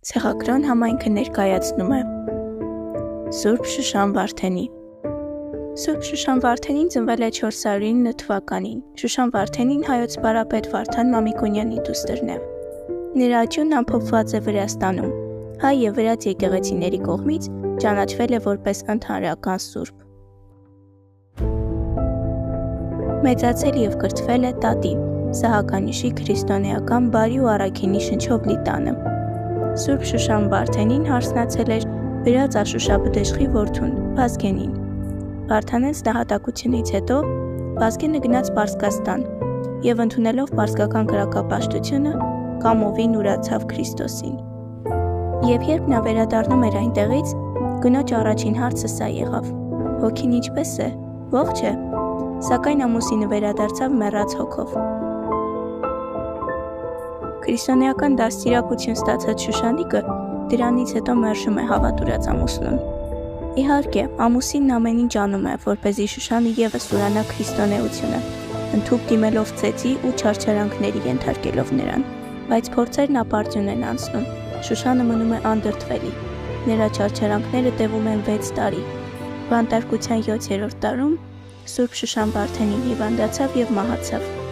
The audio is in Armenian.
Ցեղակրոն համայնքը ներկայացնում է Սուրբ Շուշան Վարդենի։ Սուրբ Շուշան Վարդենին ծնվել է 409 թվականին։ Շուշան Վարդենին հայոց բարապետ Վարդան Մամիկոնյանի դուստրն է։ Նրա աճյունն ամփոփված է Վրաստանում։ Հայ եւ վրաց եկեղեցիների կողմից ճանաչվել է որպես ընդհանրական սուրբ։ Մեծացել եւ կրթվել է տատի Սահականիշի քրիստոնեական բարի ու առաքինի շնչով լի տանը։ Սուրբ Շուշան Վարդենին հարսնացել էր վրաց Աշուշաբդեշխի որդուն Վազգենին։ Վարդանենց նահատակությունից հետո Վազգենը գնաց Պարսկաստան եւ ընդունելով պարսկական կրակապաշտությունը կամովին ուրացավ Քրիստոսին։ Եվ երբ նա վերադառնում էր այնտեղից, կնոջ առաջին հարցը սա եղավ. հոգին ինչպես է, ողջ է, սակայն ամուսինը վերադարձավ մեռած հոգով։ Քրիստոնեական դաստիարակություն ստացած Շուշանիկը դրանից հետո մերժում է հավատուրած ամուսնուն։ Իհարկե, ամուսինն ամեն ինչ անում է, որպեսզի Շուշանը ևս ուրանա քրիստոնեությունը, ընդհուպ դիմելով ծեծի ու չարչարանքների ենթարկելով նրան, բայց փորձերն ապարդյուն են անցնում։ Շուշանը մնում է անդրդվելի։ Նրա չարչարանքները տևում են 6 տարի։ Բանտարկության 7-րդ տարում Սուրբ Շուշան Վարդենին հիվանդացավ եւ մահացավ։